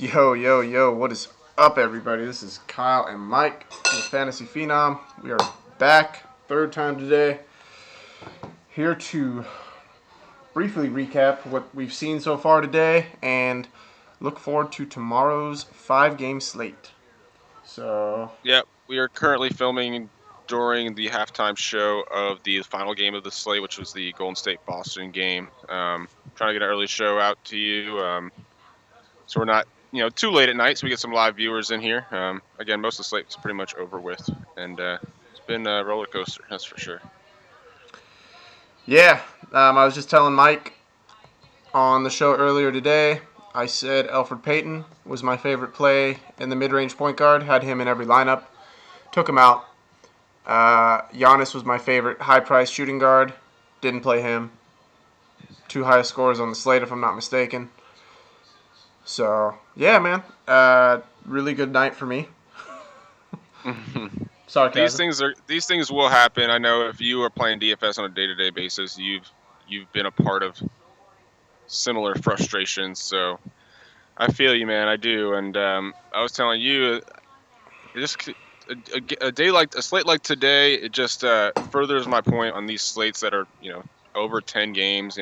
Yo, yo, yo, what is up, everybody? This is Kyle and Mike with Fantasy Phenom. We are back, third time today, here to briefly recap what we've seen so far today and look forward to tomorrow's 5-game slate. So, Yep, we are currently filming during the halftime show of the final game of the slate, which was the Golden State Boston game. Trying to get an early show out to you, so we're not too late at night, so we get some live viewers in here. Again, most of the slate is pretty much over with, and it's been a roller coaster, that's for sure. yeah, I was just telling Mike on the show earlier today, I said Elfrid Payton was my favorite play in the mid-range point guard, had him in every lineup, took him out. Giannis was my favorite high-priced shooting guard. Didn't play him. Two highest scores on the slate, if I'm not mistaken. So, yeah, man. Really good night for me. These Sarcasm. things will happen. I know if you are playing DFS on a day-to-day basis, you've been a part of similar frustrations. So I feel you, man. I do. And I was telling you, just a slate like today, it just furthers my point on these slates that are over 10 games.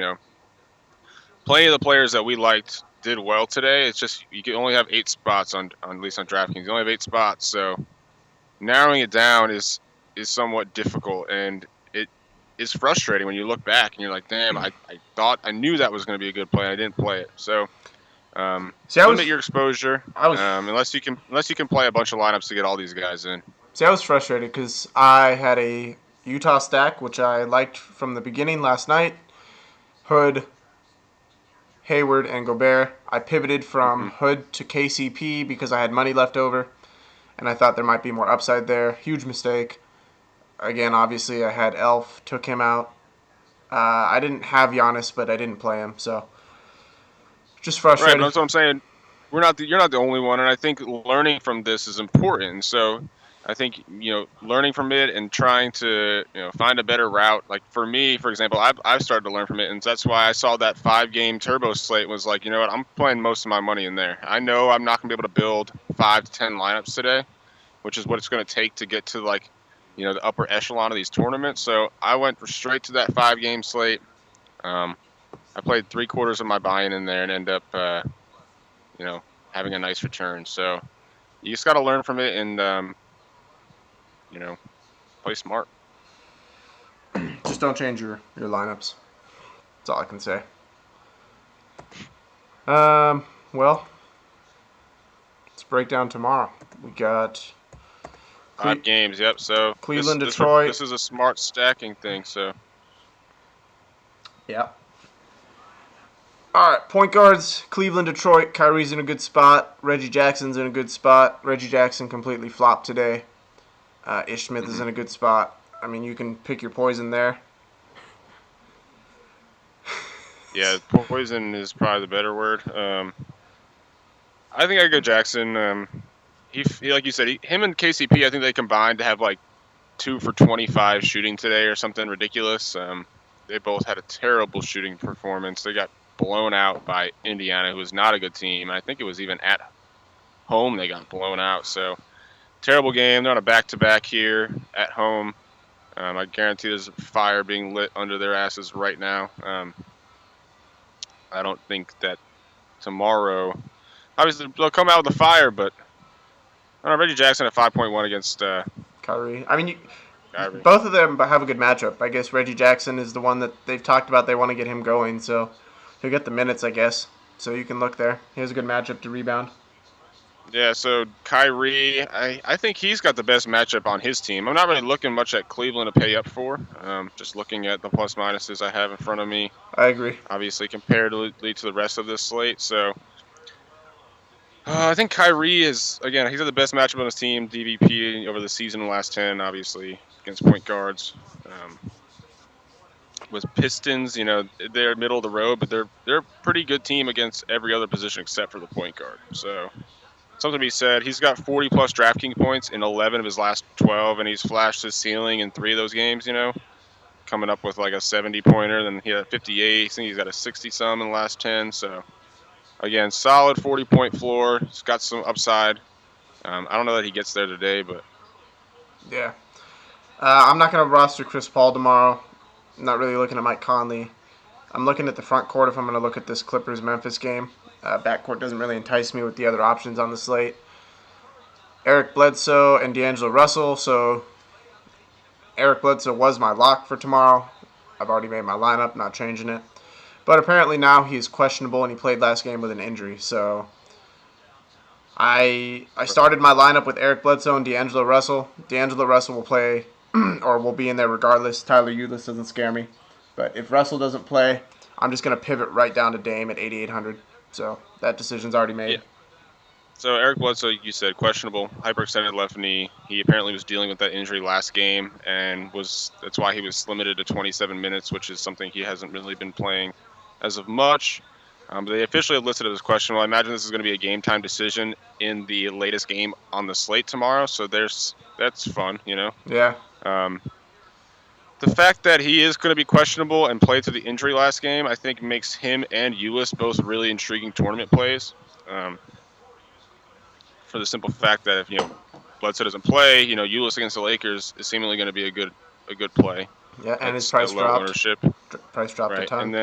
Plenty of the players that we liked did well today. It's just you can only have 8 spots on at least on DraftKings. You only have 8 spots, so narrowing it down is somewhat difficult, and it is frustrating when you look back and you're like, damn, I knew that was going to be a good play. I didn't play it, so. Limit your exposure, unless you can play a bunch of lineups to get all these guys in. I was frustrated because I had a Utah stack, which I liked from the beginning last night. Hood, Hayward, and Gobert. I pivoted from Hood to KCP because I had money left over, and I thought there might be more upside there. Huge mistake. Again, obviously, I had Elf, took him out. I didn't have Giannis, but I didn't play him, so just Right, but frustrating. that's what I'm saying. You're not the only one, and I think learning from this is important. So I think learning from it and trying to find a better route. Like for me, for example, I've started to learn from it, and that's why I saw that 5-game turbo slate was like, you know what, I'm playing most of my money in there. I know I'm not gonna be able to build 5 to 10 lineups today, which is what it's gonna take to get to like the upper echelon of these tournaments. So I went straight to that 5-game slate. I played 3/4 of my buy-in in there and end up having a nice return. So you just got to learn from it and play smart. Just don't change your lineups. That's all I can say. Well, let's break down tomorrow. We got 5 games, yep. So Cleveland, Detroit. This is a smart stacking thing. So yeah. All right, point guards, Cleveland, Detroit. Kyrie's in a good spot. Reggie Jackson's in a good spot. Reggie Jackson completely flopped today. Ish Smith is in a good spot. I mean, you can pick your poison there. yeah, poison is probably the better word. I think I go Jackson. He like you said, him and KCP. I think they combined to have like 2 for 25 shooting today or something ridiculous. They both had a terrible shooting performance. They got blown out by Indiana, who was not a good team. I think it was even at home they got blown out. So terrible game. They're on a back-to-back here at home. I guarantee there's a fire being lit under their asses right now. I don't think that tomorrow, obviously they'll come out with a fire, but I don't know, Reggie Jackson at 5.1 against Kyrie. I mean, Kyrie. both of them have a good matchup. I guess Reggie Jackson is the one that they've talked about. They want to get him going, so he'll get the minutes, I guess. So you can look there. He has a good matchup to rebound. Yeah, so Kyrie, I think he's got the best matchup on his team. I'm not really looking much at Cleveland to pay up for. Just looking at the plus minuses I have in front of me. I agree. Obviously, comparatively to the rest of this slate. So I think Kyrie is, again, he's got the best matchup on his team, DVP over the season in the last 10, obviously, against point guards. With Pistons, they're middle of the road, but they're a pretty good team against every other position except for the point guard. So something to be said. He's got 40-plus DraftKings points in 11 of his last 12, and he's flashed his ceiling in 3 of those games, coming up with like a 70-pointer. Then he had a 58. I think he's got a 60-some in the last 10. So Again, solid 40-point floor. He's got some upside. I don't know that he gets there today, but Yeah. I'm not going to roster Chris Paul tomorrow. I'm not really looking at Mike Conley. I'm looking at the front court if I'm going to look at this Clippers-Memphis game. Backcourt doesn't really entice me with the other options on the slate. Eric Bledsoe and D'Angelo Russell. So Eric Bledsoe was my lock for tomorrow. I've already made my lineup, not changing it. But apparently now he's questionable and he played last game with an injury. So I started my lineup with Eric Bledsoe and D'Angelo Russell. D'Angelo Russell will play or will be in there regardless. Tyler Ulis doesn't scare me. But if Russell doesn't play, I'm just going to pivot right down to Dame at 8,800. So that decision's already yeah. made. So Eric Bledsoe, you said questionable, hyperextended left knee. He apparently was dealing with that injury last game, and that's why he was limited to 27 minutes, which is something he hasn't really been playing as of much. But they officially listed it as questionable. I imagine this is going to be a game time decision in the latest game on the slate tomorrow. So that's fun, you know. Yeah. Um, the fact that he is going to be questionable and played through the injury last game, I think makes him and Ulis both really intriguing tournament plays. Um, for the simple fact that if Bledsoe doesn't play, Ulis against the Lakers is seemingly going to be a good play Yeah, and at, his at price low dropped. ownership, Price dropped a right? ton.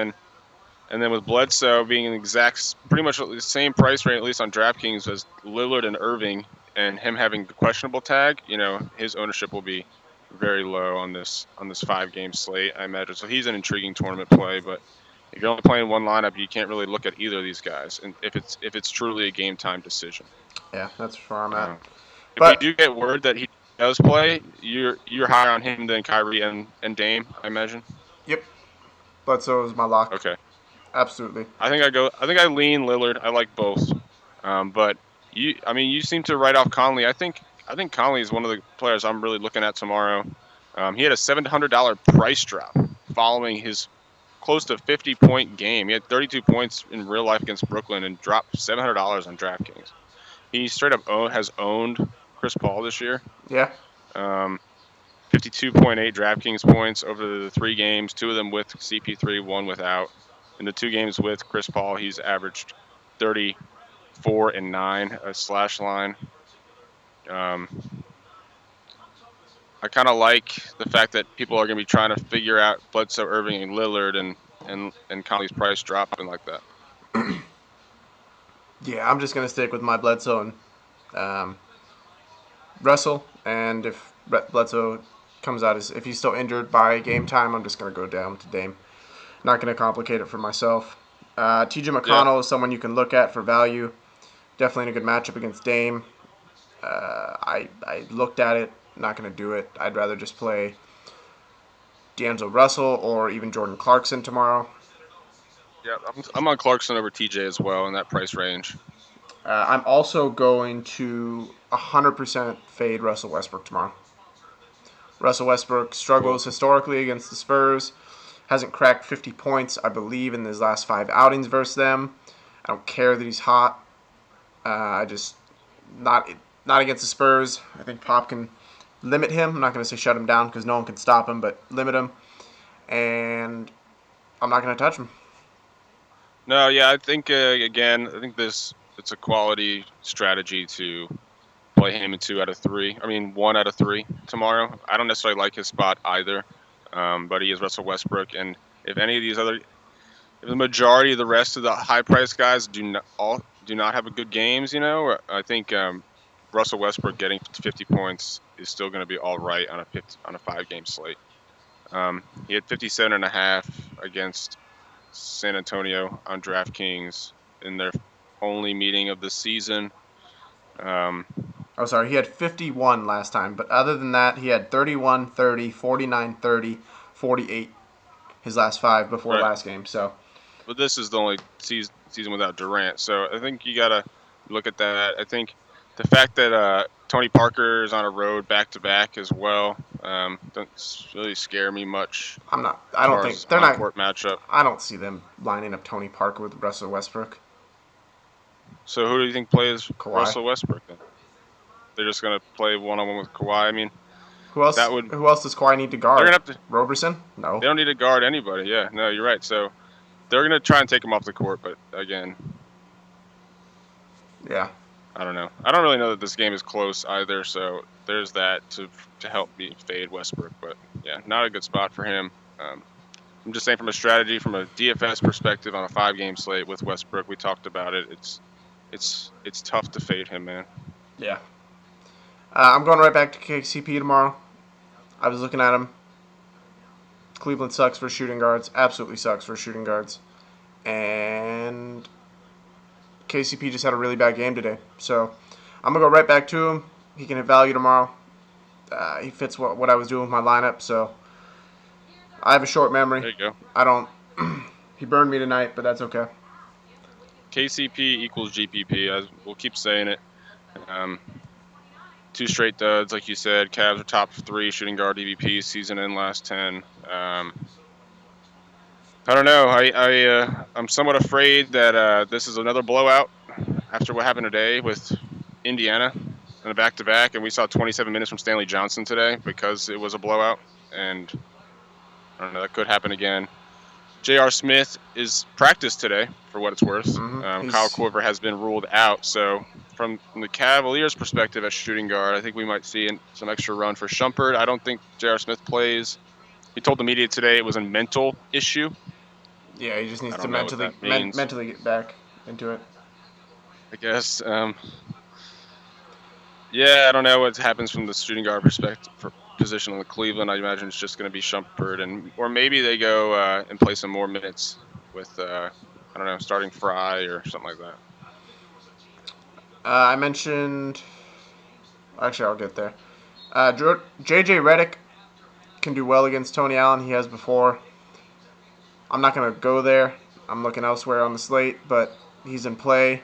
And then with Bledsoe being an pretty much the same price range, at least on DraftKings, as Lillard and Irving, and him having the questionable tag, his ownership will be very low on this 5-game slate, I imagine. So he's an intriguing tournament play, but if you're only playing one lineup, you can't really look at either of these guys, and if it's truly a game time decision. Yeah, that's where I'm at. Uh, if we But do get word that he does play, you're higher on him than Kyrie and Dame, I imagine. yep, Bledsoe is my lock. Okay. Absolutely. I think I lean Lillard. I like both. But you seem to write off Conley. I think Conley is one of the players I'm really looking at tomorrow. He had a $700 price drop following his close to 50-point game. He had 32 points in real life against Brooklyn and dropped $700 on DraftKings. He straight up has owned Chris Paul this year. Yeah. Um, 52.8 DraftKings points over the 3 games, 2 of them with CP3, 1 without. In the 2 games with Chris Paul, he's averaged 34 and 9 a slash line. Um, I kind of like the fact that people are going to be trying to figure out Bledsoe, Irving, and Lillard, and Conley's price dropping like that. Yeah, I'm just gonna stick with my Bledsoe and Russell, and if Bledsoe comes out as if he's still injured by game time, I'm just gonna go down to Dame. Not gonna complicate it for myself. T.J. Yeah, McConnell is someone you can look at for value. Definitely in a good matchup against Dame. I looked at it. Not gonna do it. I'd rather just play D'Angelo Russell or even Jordan Clarkson tomorrow. yeah. I'm on Clarkson over TJ as well in that price range. I'm also going to 100% fade Russell Westbrook tomorrow. Russell Westbrook Cool. struggles historically against the Spurs. Hasn't cracked 50 points, I believe, in his last 5 outings versus them. I don't care that he's hot. I just not not against the Spurs. I think Pop can limit him. I'm not going to say shut him down because no one can stop him, but limit him. And I'm not going to touch him. No, yeah, I think again, I think it's a quality strategy to play him in 2 out of 3. I mean, 1 out of 3 tomorrow. I don't necessarily like his spot either, but he is Russell Westbrook, and if any of these other, if the majority of the rest of the high price guys do not have a good games, I think Russell Westbrook getting 50 points is still going to be all right on a 5-game slate. He had 57.5 against San Antonio on DraftKings in their only meeting of the season. Oh, sorry. He had 51 last time, but other than that, he had 31, 30, 49, 30, 48 his last 5 before Right. last game. So, But this is the only season without Durant, so I think you gotta look at that. I think the fact that Tony Parker is on a road back to back as well doesn't really scare me much I'm not. I as don't far as think his they're on not. court matchup. I don't see them lining up Tony Parker with Russell Westbrook. So who do you think plays Kawhi. Russell Westbrook then? They're just gonna play 1-on-1 with Kawhi. I mean, Who else? that would Who else does Kawhi need to they're guard? gonna have to. Roberson? No. They don't need to guard anybody. Yeah, no, you're right. So they're gonna try and take him off the court, but again, Yeah. I don't know. I don't really know that this game is close either, so there's that to help me fade Westbrook. But yeah, not a good spot for him. Um, I'm just saying from a strategy, from a DFS perspective on a 5-game slate with Westbrook, we talked about it. It's tough to fade him, man. Yeah. I'm going right back to KCP tomorrow. I was looking at him. Cleveland sucks for shooting guards. Absolutely sucks for shooting guards. And KCP just had a really bad game today. So I'm going to go right back to him. He can hit value tomorrow. He fits what I was doing with my lineup. So I have a short memory. There you go. I don't. He burned me tonight, but that's okay. KCP equals GPP. We'll keep saying it. Um, 2 straight duds, like you said. Cavs are top 3 shooting guard DVPs season and last 10. I don't know. I'm somewhat afraid that this is another blowout after what happened today with Indiana in a back-to-back, and we saw 27 minutes from Stanley Johnson today because it was a blowout, and I don't know, that could happen again. J.R. Smith is practiced today, for what it's worth. Kyle He's Korver has been ruled out, so from the Cavaliers' perspective at shooting guard, I think we might see some extra run for Shumpert. I don't think J.R. Smith plays. He told the media today it was a mental issue. Yeah, he just I needs to don't know what mentally that means. mentally get back into it. I guess. Yeah, I don't know what happens from the shooting guard perspective for position on the Cleveland. I imagine it's just going to be Shumpert, or maybe they go and play some more minutes with I don't know, starting Fry or something like that. I mentioned. Actually, I'll get there. JJ Redick can do well against Tony Allen. He has before. I'm not going to go there. I'm looking elsewhere on the slate, but he's in play,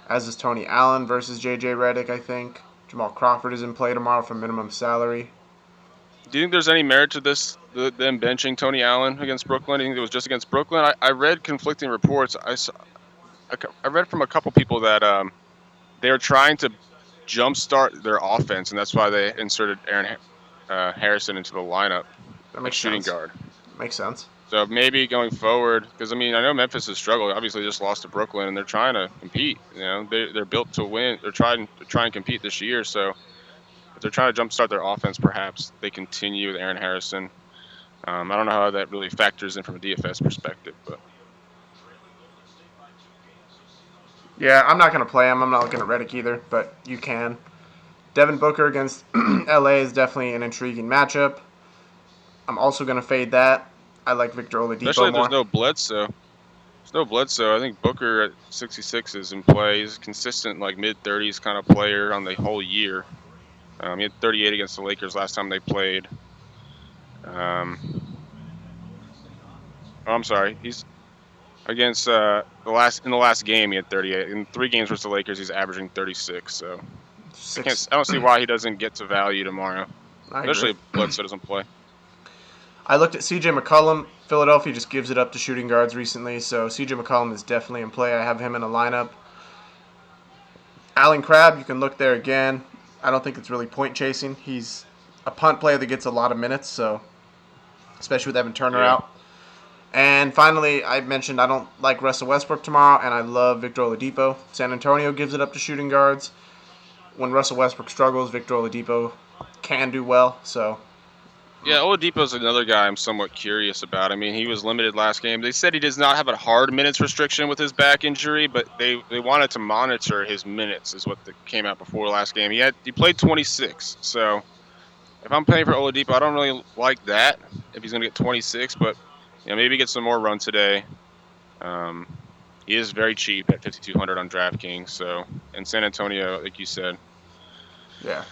as is Tony Allen versus JJ Redick, I think. Jamal Crawford is in play tomorrow for minimum salary. Do you think there's any merit to them benching Tony Allen against Brooklyn? Do you think it was just against Brooklyn? I read conflicting reports. I read from a couple people that they were trying to jumpstart their offense, and that's why they inserted Aaron Harrison into the lineup That at makes shooting sense. guard. Makes sense. So maybe going forward, because I mean I know Memphis has struggled. Obviously, just lost to Brooklyn, and they're trying to compete. You know, they're built to win. They're trying to try and compete this year. So if they're trying to jumpstart their offense, perhaps they continue with Aaron Harrison. I don't know how that really factors in from a DFS perspective, but Yeah, I'm not going to play him. I'm not looking at Redick either, but you can. Devin Booker against LA is definitely an intriguing matchup. I'm also going to fade that. I like Victor especially Oladipo if there's more. no Bledsoe. There's no Bledsoe. I think Booker at 66 is in play. He's a consistent, like mid-30s kind of player on the whole year. He had 38 against the Lakers last time they played. Oh, I'm sorry. He's against the last game he had 38. In 3 games versus the Lakers, he's averaging 36. So Six. I don't see why he doesn't get to value tomorrow, I agree. especially if Bledsoe doesn't play. I looked at CJ McCollum. Philadelphia just gives it up to shooting guards recently, so CJ McCollum is definitely in play. I have him in a lineup. Alan Crabb, you can look there again. I don't think it's really point chasing. He's a punt player that gets a lot of minutes, so especially with Evan Turner Yeah. out. And finally, I mentioned I don't like Russell Westbrook tomorrow, and I love Victor Oladipo. San Antonio gives it up to shooting guards. When Russell Westbrook struggles, Victor Oladipo can do well. So Yeah, Oladipo's another guy I'm somewhat curious about. I mean, he was limited last game. They said he does not have a hard minutes restriction with his back injury, but they wanted to monitor his minutes, is what came out before last game. He played 26, so if I'm paying for Oladipo, I don't really like that if he's going to get 26, but maybe get some more run today. Um, he is very cheap at 5,200 on DraftKings, so in San Antonio, like you said. yeah,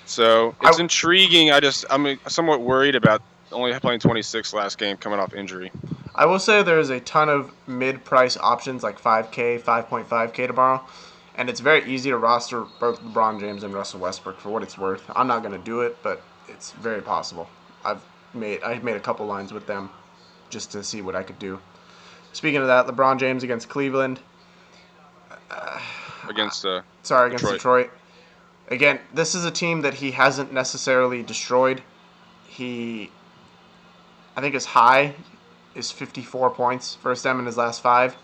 So it's I intriguing. I'm somewhat worried about only playing 26 last game coming off injury. I will say there's a ton of mid-price options like 5K, 5.5K tomorrow, and it's very easy to roster both LeBron James and Russell Westbrook for what it's worth. I'm not going to do it, but it's very possible. I've made a couple lines with them just to see what I could do. Speaking of that, LeBron James against Cleveland. Against Against Detroit. Detroit. Again, this is a team that he hasn't necessarily destroyed. He, I think his high is 54 points, first time in his last 5.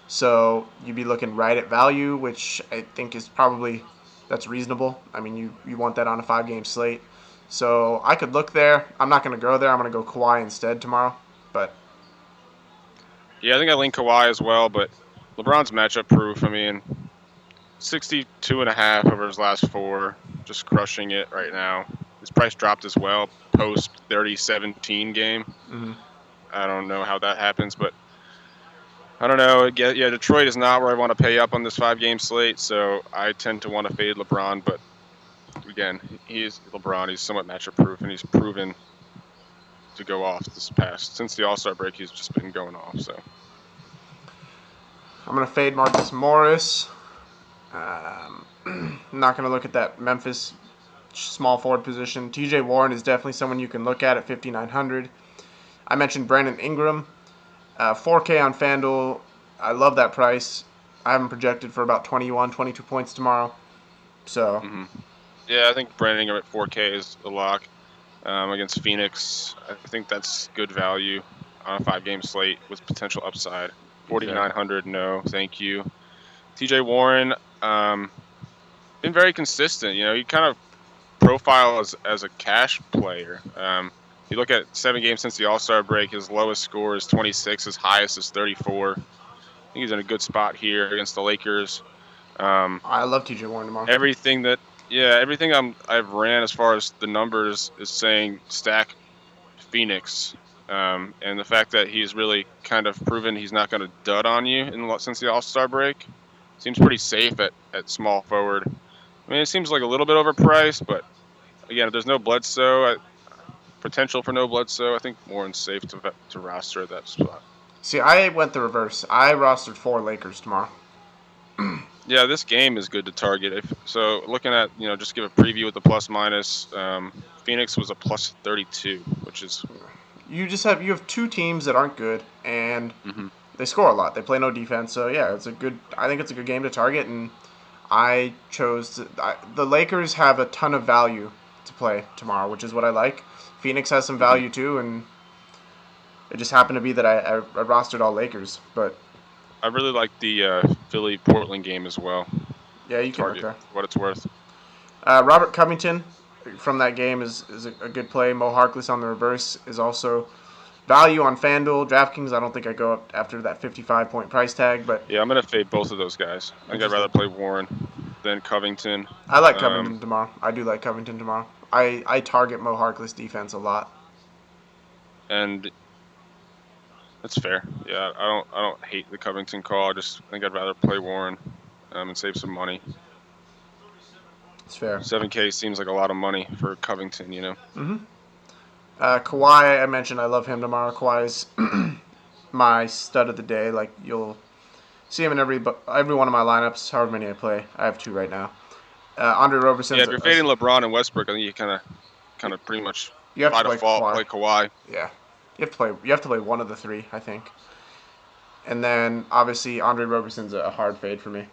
So you'd be looking right at value, which I think is probably that's reasonable. I mean, you want that on a 5-game slate. So I could look there. I'm not going to go there. I'm going to go Kawhi instead tomorrow. But Yeah, I think I lean Kawhi as well, but LeBron's matchup proof. I mean, 62.5 over his last 4, just crushing it right now. His price dropped as well post 30-17 game. mm-hmm. I don't know how that happens, but I don't know. Yeah, Detroit is not where I want to pay up on this 5-game slate, so I tend to want to fade LeBron. But again, he is LeBron. He's somewhat matchup proof, and he's proven to go off since the All-Star break. He's just been going off. So I'm going to fade Marcus Morris. I'm not going to look at that Memphis small forward position. TJ Warren is definitely someone you can look at 5,900. I mentioned Brandon Ingram. 4K on FanDuel. I love that price. I have him projected for about 21, 22 points tomorrow. So, yeah, I think Brandon Ingram at 4K is a lock against Phoenix. I think that's good value on a 5-game slate with potential upside. 4,900, no, thank you. TJ Warren, been very consistent. You know, he kind of profile as a cash player. You look at 7 games since the All-Star break, his lowest score is 26, his highest is 34. I think he's in a good spot here against the Lakers. I love TJ Warren tomorrow. Everything I've ran as far as the numbers is saying stack Phoenix. And the fact that he's really kind of proven he's not going to dud on you since the All-Star break seems pretty safe at small forward. I mean, it seems like a little bit overpriced, but again, if there's no Bledsoe, potential for no Bledsoe, I think Warren's safe to roster at that spot. See, I went the reverse. I rostered 4 Lakers tomorrow. Yeah, this game is good to target. So looking at, just give a preview with the plus minus. Phoenix was a plus 32, which is you have 2 teams that aren't good, and they score a lot. They play no defense, so yeah, I think it's a good game to target, and I chose the Lakers have a ton of value to play tomorrow, which is what I like. Phoenix has some value too, and it just happened to be that I rostered all Lakers, but I really like the Philly Portland game as well. yeah, you can look Target there. for what it's worth. Robert Covington from that game is a good play. Mo Harkless on the reverse is also value on FanDuel. DraftKings, I don't think I go up after that 55-point price tag, but Yeah, I'm gonna fade both of those guys. I think I'd rather play Warren than Covington. I like Covington tomorrow. I do like Covington tomorrow. I target Mo Harkless defense a lot. And that's fair. Yeah, I don't hate the Covington call. I just think I'd rather play Warren and save some money. It's fair. 7K seems like a lot of money for Covington, Kawhi, I mentioned I love him tomorrow. Kawhi's my stud of the day. Like, you'll see him in every one of my lineups, however many I play. I have 2 right now. Andre Roberson's. Yeah, if you're fading LeBron and Westbrook, I think you kind of pretty much you have by to default play Kawhi. Yeah, you have to play one of the 3, I think. And then obviously Andre Roberson's a hard fade for me.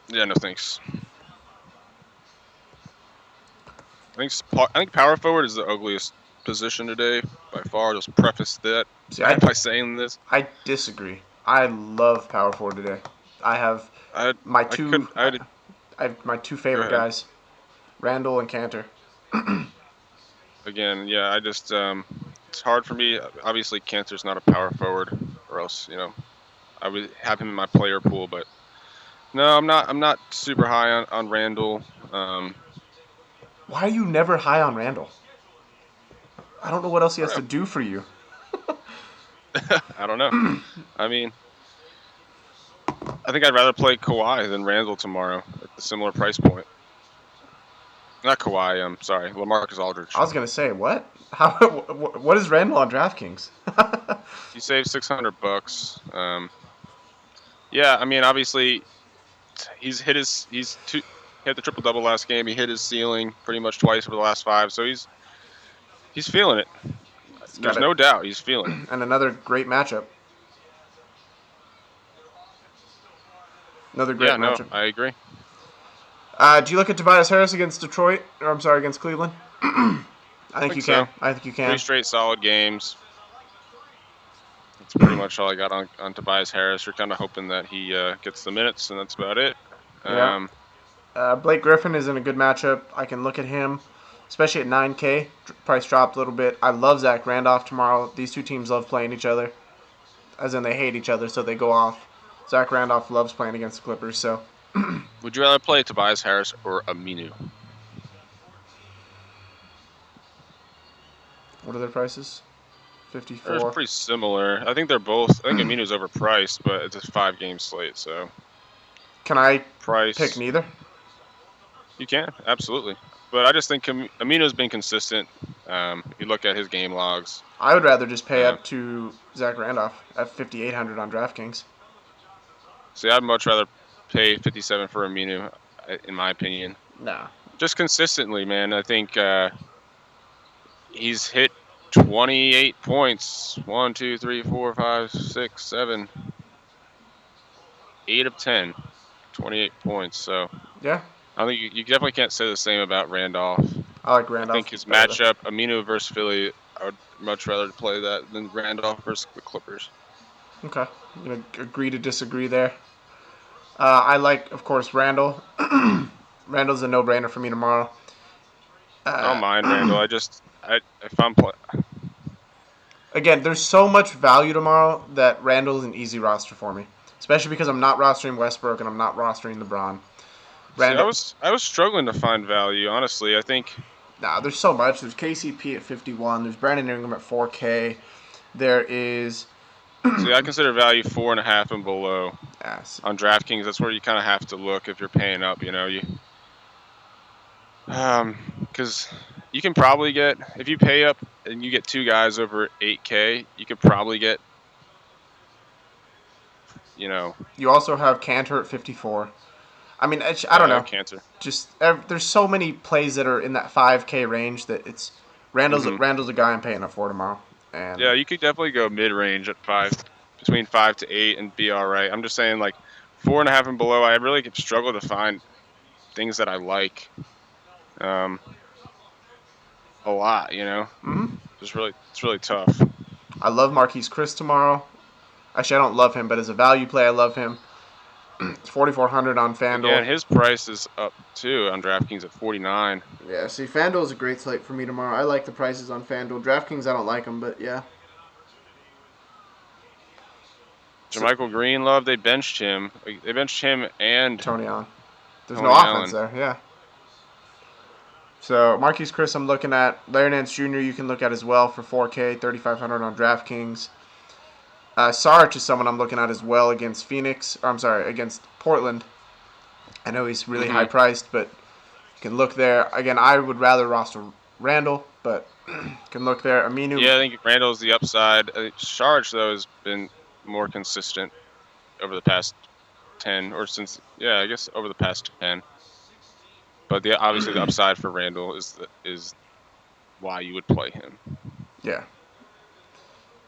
Yeah, no thanks. I think power forward is the ugliest position today by far. Just preface that by saying this. I disagree. I love power forward today. I have my 2 favorite guys, Randall and Cantor. Again, yeah, I just it's hard for me. Obviously, Cantor's not a power forward, or else I would have him in my player pool. But no, I'm not. I'm not super high on Randall. Why are you never high on Randall? I don't know what else he has to do for you. I don't know. I mean, I think I'd rather play Kawhi than Randall tomorrow at a similar price point. Not Kawhi. I'm sorry, LaMarcus Aldridge. I was gonna say what? How? What is Randall on DraftKings? He saved $600. Yeah, I mean, obviously, he had the triple double last game. He hit his ceiling pretty much twice over the last 5, so he's feeling it. There's no doubt he's feeling it. And another great matchup. Another great matchup. I agree. Do you look at Tobias Harris against Detroit? Or I'm sorry, against Cleveland? I think you can. So. I think you can. 3 straight solid games. That's pretty much all I got on Tobias Harris. You're kind of hoping that he gets the minutes, and that's about it. Yeah. Blake Griffin is in a good matchup. I can look at him, especially at 9K. Price dropped a little bit. I love Zach Randolph tomorrow. These two teams love playing each other, as in they hate each other, so they go off. Zach Randolph loves playing against the Clippers, so. Would you rather play Tobias Harris or Aminu? What are their prices? They're 54. pretty similar. I think they're both. I think Aminu's overpriced, but it's a 5-game slate, so Can I pick price neither? you can absolutely. But I just think Aminu's been consistent. If you look at his game logs, I would rather just pay uh, up to Zach Randolph at 5,800 on DraftKings. see, I'd much rather pay 57 for Aminu, in my opinion. Nah. Just consistently, man. I think he's hit 28 points. 1, 2, 3, 4, 5, 6, 7, 8 of 10. 28 points. So Yeah, I think you definitely can't say the same about Randolph. I like I think Randolph his better. matchup, Aminu versus Philly, I would much rather play that than Randolph versus the Clippers. Okay. I'm going to agree to disagree there. I like, of course, Randall. Randall's a no-brainer for me tomorrow. I don't mind Randall. If I'm Again, there's so much value tomorrow that Randall's an easy roster for me, especially because I'm not rostering Westbrook and I'm not rostering LeBron. see, Randall, I was struggling to find value. Honestly, I think. nah, there's so much. There's KCP at 51. There's Brandon Ingram at 4K. There is, See, I consider value 4.5 and below yes, on DraftKings. That's where you kind of have to look if you're paying up. Because you can probably get, if you pay up and you get two guys over 8K, you could probably get, you know, you also have Cantor at 54. I mean, I don't know. Cantor. Just there's so many plays that are in that 5K range that it's Hmm. Randall's a guy I'm paying up for tomorrow. And Yeah, you could definitely go mid-range at 5, between 5 to 8, and be all right. I'm just saying, like 4.5 and below, I really could struggle to find things that I like, um, a lot. It's really tough. I love Marquise Chris tomorrow. Actually, I don't love him, but as a value play, I love him. It's 4,400 on FanDuel. Again, his price is up too on DraftKings at 49. Yeah, see, FanDuel is a great slate for me tomorrow. I like the prices on FanDuel. DraftKings, I don't like them, but yeah. So, JaMychal Green, they benched him. They benched him and Tony on. There's no Tony offense Allen. there, yeah. So, Marquise Chris, I'm looking at. Larry Nance Jr., you can look at as well for 4K, 3,500 on DraftKings. Sarge is someone I'm looking at as well against Phoenix. Or, I'm sorry, against Portland. I know he's really high Hmm. priced, but you can look there. Again, I would rather roster Randall, but you can look there. Aminu, Yeah, I think Randall's the upside. Sharge though has been more consistent over the past 10, or since, yeah, I guess over the past 10. But obviously the upside for Randall is why you would play him. yeah.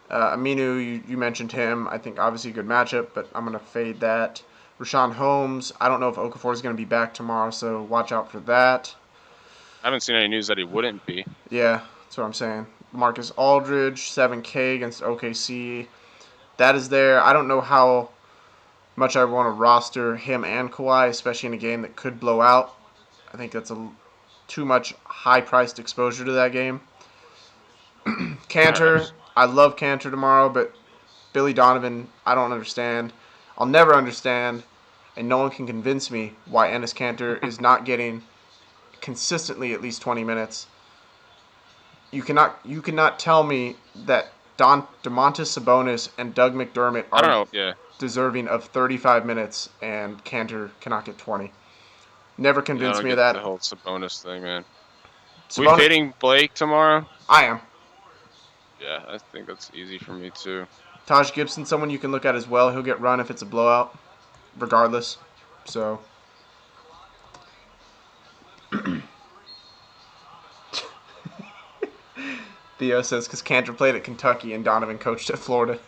Aminu, you mentioned him. I think obviously a good matchup, but I'm going to fade that. Rashawn Holmes, I don't know if Okafor is going to be back tomorrow, so watch out for that. I haven't seen any news that he wouldn't be. Yeah, that's what I'm saying. Marcus Aldridge, 7K against OKC. That is there. I don't know how much I want to roster him and Kawhi, especially in a game that could blow out. I think that's too much high-priced exposure to that game. Cantor, Perhaps. I love Cantor tomorrow, but Billy Donovan, I don't understand. I'll never understand, and no one can convince me why Ennis Cantor is not getting consistently at least 20 minutes. You cannot tell me that Domantas Sabonis and Doug McDermott I don't are know. Yeah. deserving of 35 minutes and Cantor cannot get 20. Never Yeah, I convinced don't me of get the that. whole Sabonis thing, man. We Sabonis, fading Blake tomorrow? I am. Yeah, I think that's easy for me too. Taj Gibson, someone you can look at as well. He'll get run if it's a blowout, regardless. So Theo says because Cantor played at Kentucky and Donovan coached at Florida.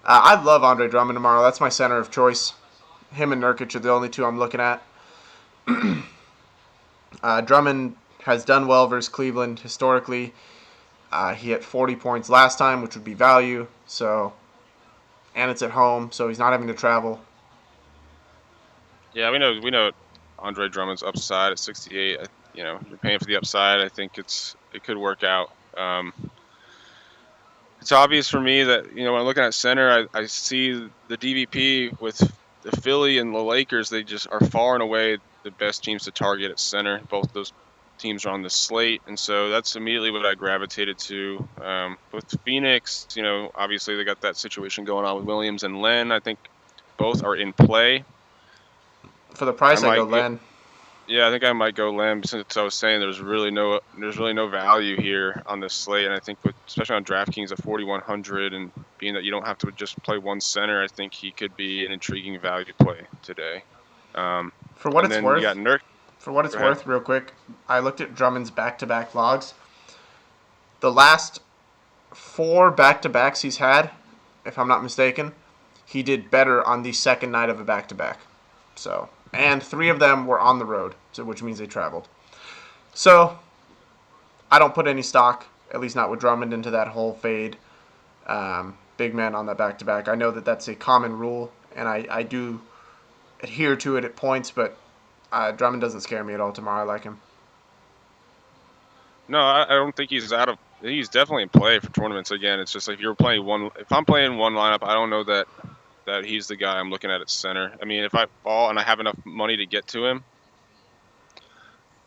I love Andre Drummond tomorrow. That's my center of choice. Him and Nurkic are the only two I'm looking at. Drummond has done well versus Cleveland historically. He hit 40 points last time, which would be value. So, and it's at home, so he's not having to travel. Yeah, we know Andre Drummond's upside at 68. You're paying for the upside. I think it could work out. It's obvious for me that when I'm looking at center, I see the DVP with the Philly and the Lakers. They just are far and away the best teams to target at center. Both those teams are on the slate, and so that's immediately what I gravitated to. With Phoenix, obviously they got that situation going on with Williams and Len. I think both are in play. For the price, I go might Len. Yeah, I think I might go Lamb since I was saying there's really no value here on this slate, and I think especially on DraftKings at 4,100, and being that you don't have to just play one center, I think he could be an intriguing value play today. For what And it's then you got worth, Nurk. Go ahead. real quick, I looked at Drummond's back-to-back logs. The last 4 back-to-backs he's had, if I'm not mistaken, he did better on the second night of a back-to-back. So, and 3 of them were on the road, so which means they traveled. So, I don't put any stock, at least not with Drummond, into that whole fade big man on that back-to-back. I know that that's a common rule, and I do adhere to it at points, but Drummond doesn't scare me at all tomorrow. I like him. No, I don't think he's out of. He's definitely in play for tournaments. Again, it's just like if I'm playing one lineup, I don't know that he's the guy I'm looking at center. I mean, if I fall and I have enough money to get to him,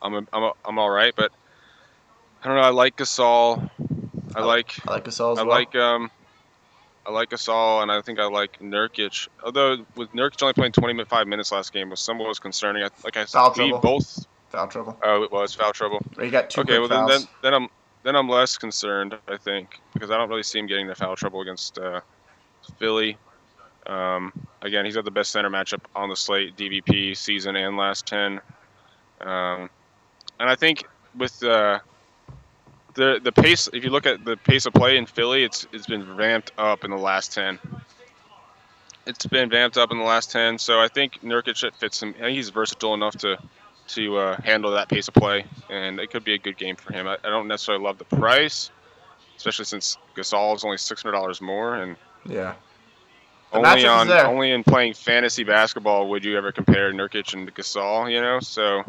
I'm all right. But I don't know. I like Gasol. I like I like Gasol as I well. like I like Gasol, and I think I like Nurkic. Although with Nurkic only playing 25 minutes last game was somewhat concerning. Foul We trouble. both. Foul trouble. Oh, it was foul trouble. He got 2 Okay, quick well fouls. then I'm less concerned. I think because I don't really see him getting the foul trouble against Philly. Again, he's got the best center matchup on the slate, DVP season and last 10. And I think with the pace, if you look at the pace of play in Philly, it's been ramped up in the last 10. It's been vamped up in the last 10, so I think Nurkic fits him. I think he's versatile enough to handle that pace of play, and it could be a good game for him. I don't necessarily love the price, especially since Gasol is only $600 more, and Yeah. The matchup is there. only in playing fantasy basketball would you ever compare Nurkic and Gasol, So,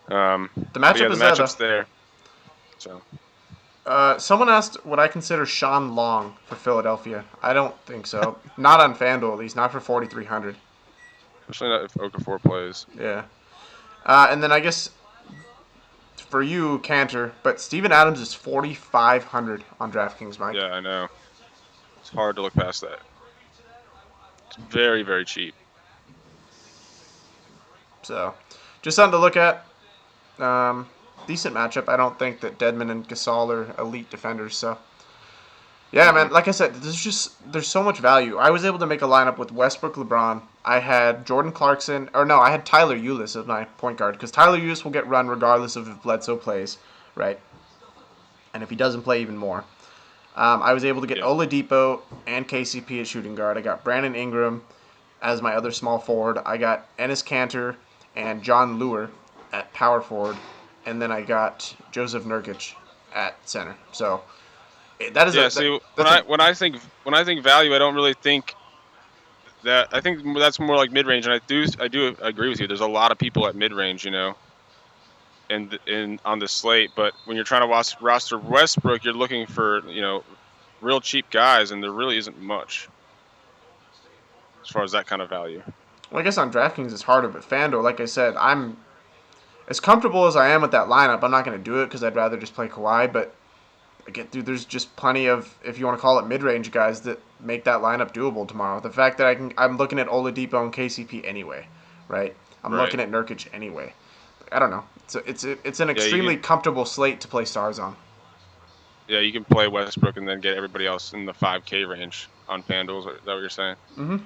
The but yeah, matchup the is there, though. matchup's there. So, Someone asked, would I consider Sean Long for Philadelphia? I don't think so. Not on FanDuel, at least. Not for 4,300. especially not if Okafor plays. Yeah. And then I guess for you, Cantor, but Steven Adams is 4,500 on DraftKings, Mike. Yeah, I know. It's hard to look past that. It's very, very cheap. So, just something to look at. Decent matchup. I don't think that Dedmon and Gasol are elite defenders, so. Yeah, man. Like I said, there's so much value. I was able to make a lineup with Westbrook, LeBron. I had Jordan Clarkson, or no, I had Tyler Ulis as my point guard because Tyler Ulis will get run regardless of if Bledsoe plays, right? And if he doesn't play, even more. I was able to get Yeah. Oladipo and KCP at shooting guard. I got Brandon Ingram as my other small forward. I got Enes Kanter and John Lure at power forward, and then I got Joseph Nurkic at center. So that is Yeah. See, when I think value, I don't really think that. I think that's more like mid range, and I do agree with you. There's a lot of people at mid range, in on the slate. But when you're trying to roster Westbrook, you're looking for real cheap guys, and there really isn't much as far as that kind of value. Well, I guess on DraftKings it's harder, but FanDuel, like I said, I'm as comfortable as I am with that lineup. I'm not going to do it because I'd rather just play Kawhi, but there's just plenty of, if you want to call it mid-range guys that make that lineup doable tomorrow. The fact that I'm looking at Oladipo and KCP anyway, right? I'm Right. looking at Nurkic anyway. I don't know. It's an Yeah, extremely comfortable slate to play stars on. Yeah, you can play Westbrook and then get everybody else in the 5K range on FanDuel. Is that what you're saying? Mm-hmm.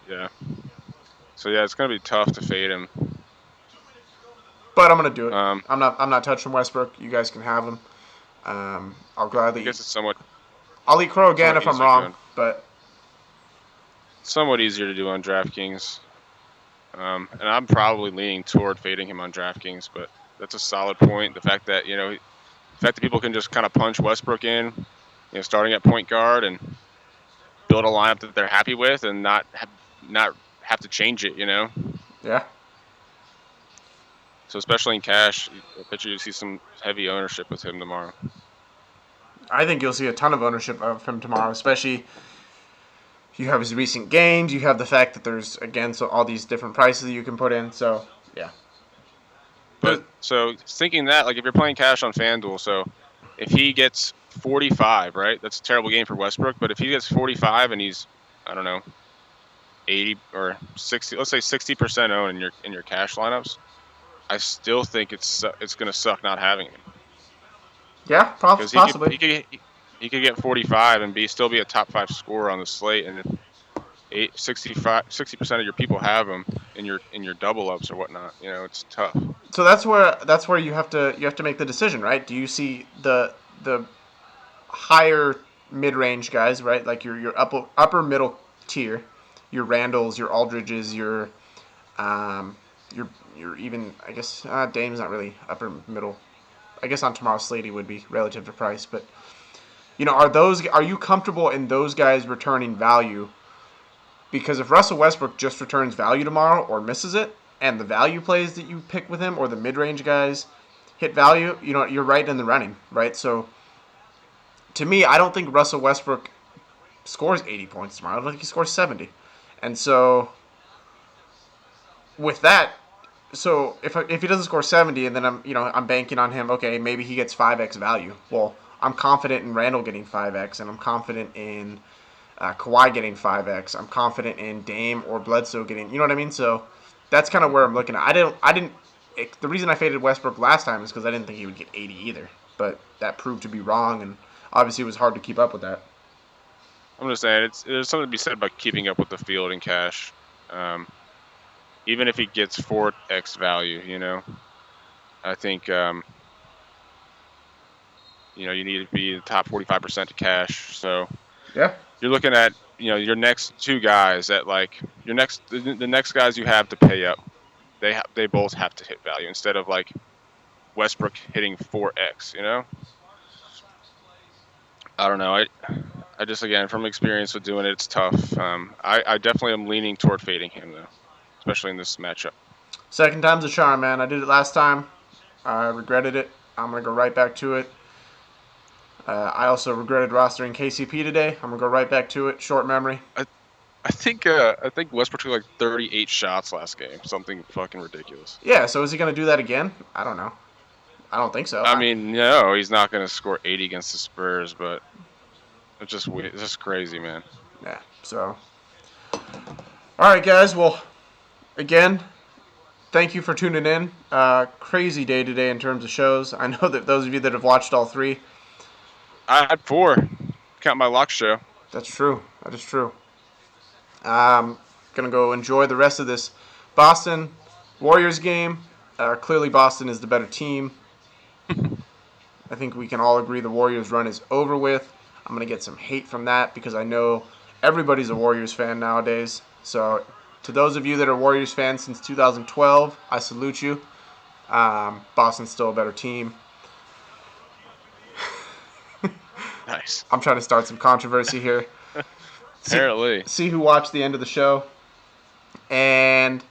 Yeah. So yeah, it's gonna be tough to fade him. But I'm gonna do it. Um, I'm not touching Westbrook. You guys can have him. I'll I gladly. guess it's somewhat I'll eat crow again if I'm easier wrong, but somewhat easier to do on DraftKings. And I'm probably leaning toward fading him on DraftKings, but that's a solid point. The fact that people can just kind of punch Westbrook in, starting at point guard and build a lineup that they're happy with and not have to change it. Yeah. So especially in cash, I bet you see some heavy ownership with him tomorrow. I think you'll see a ton of ownership of him tomorrow, especially you have his recent gains. You have the fact that there's, again, so all these different prices that you can put in. So, yeah. But so thinking that, like if you're playing cash on FanDuel, so if he gets 45, right? That's a terrible game for Westbrook. But if he gets 45 and he's, I don't know, 80 or 60, let's say 60% owned in your cash lineups, I still think it's going to suck not having him Yeah, because possibly. he could get 45 and still be a top 5 scorer on the slate, and if 60% of your people have him in your double ups or whatnot, it's tough. So that's where you have to make the decision, right? Do you see the higher mid range guys, right? Like your upper middle tier, your Randalls, your Aldridges, um, your even, I guess, Dame's not really upper middle. I guess on tomorrow's slate he would be relative to price, but are you comfortable in those guys returning value? Because if Russell Westbrook just returns value tomorrow or misses it, and the value plays that you pick with him or the mid range guys hit value, you're right in the running, right? So to me, I don't think Russell Westbrook scores 80 points tomorrow. I don't think he scores 70. And so with that, so if he doesn't score 70 and then I'm banking on him, okay, maybe he gets 5x value. Well, I'm confident in Randall getting 5x, and I'm confident in Kawhi getting 5x. I'm confident in Dame or Bledsoe getting, you know what I mean? So that's kind of where I'm looking at. The reason I faded Westbrook last time is because I didn't think he would get 80 either. But that proved to be wrong, and obviously it was hard to keep up with that. I'm just saying there's something to be said about keeping up with the field in cash. Even if he gets 4x value, I think you need to be in the top 45% to cash. So Yeah. you're looking at your next two guys that like the next guys you have to pay up. They both have to hit value instead of like Westbrook hitting 4x. I don't know. I just, again, from experience with doing it, it's tough. I definitely am leaning toward fading him though, especially in this matchup. Second time's a charm, man. I did it last time. I regretted it. I'm going to go right back to it. I also regretted rostering KCP today. I'm going to go right back to it. Short memory. I think Westbrook took like 38 shots last game, something fucking ridiculous. Yeah, so is he going to do that again? I don't know. I don't think so. I mean, no, he's not going to score 80 against the Spurs, but it's just weird. It's just crazy, man. Yeah, so. All right, guys. Well, again, thank you for tuning in. Crazy day today in terms of shows. I know that those of you that have watched all three. I had 4. Count my lock show. That's true. That is true. Gonna go enjoy the rest of this Boston Warriors game. Clearly, Boston is the better team. I think we can all agree the Warriors run is over with. I'm gonna get some hate from that because I know everybody's a Warriors fan nowadays. So, to those of you that are Warriors fans since 2012, I salute you. Boston's still a better team. Nice. I'm trying to start some controversy here. See, Apparently. see who watched the end of the show. And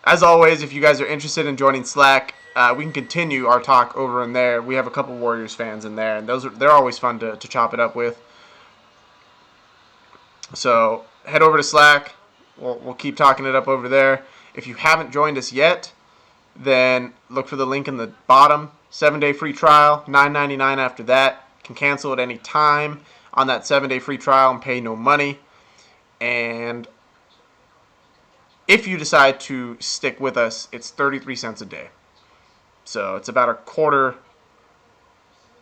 as always, if you guys are interested in joining Slack, we can continue our talk over in there. We have a couple Warriors fans in there, and they're always fun to chop it up with. So head over to Slack. We'll keep talking it up over there. If you haven't joined us yet, then look for the link in the bottom. 7-day free trial, $9.99 after that. Can cancel at any time on that 7-day free trial and pay no money. And if you decide to stick with us, it's 33 cents a day. So it's about a quarter.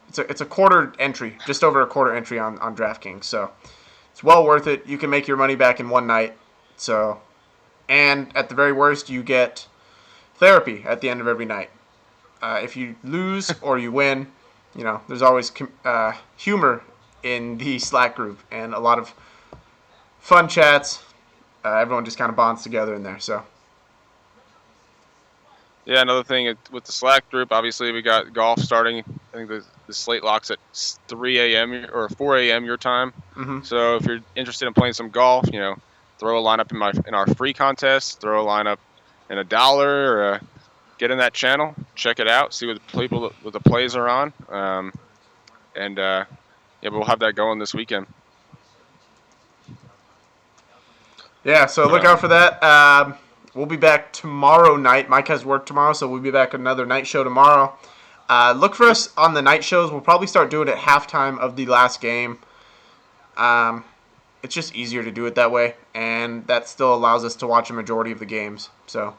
It's a quarter entry, just over a quarter entry on DraftKings. So it's well worth it. You can make your money back in one night. So, and at the very worst, you get therapy at the end of every night. If you lose or you win, there's always humor in the Slack group and a lot of fun chats. Everyone just kind of bonds together in there. So Yeah, another thing with the Slack group, obviously we got golf starting. I think the slate locks at 3 a.m. or 4 a.m. your time. Mm-hmm. So if you're interested in playing some golf, throw a lineup in our free contest, throw a lineup in $1, or get in that channel, check it out, see what the plays are on, and yeah, we'll have that going this weekend. Yeah, so But look out for that. We'll be back tomorrow night. Mike has work tomorrow, so we'll be back another night show tomorrow. Look for yep. us on the night shows. We'll probably start doing it at halftime of the last game. It's just easier to do it that way, and that still allows us to watch a majority of the games. So,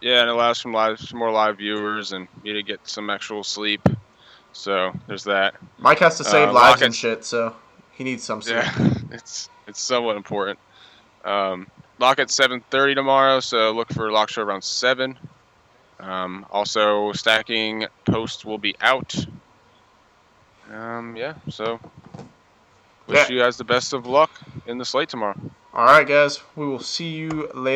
Yeah, and it allows some more live viewers and me to get some actual sleep. So there's that. Mike has to save lives Lock and it. shit, so he needs some sleep. Yeah, it's somewhat important. Lock at 7:30 tomorrow, so look for lock show around 7. Also, stacking post will be out. Yeah, so wish Yeah. you guys the best of luck in the slate tomorrow. All right, guys. We will see you later.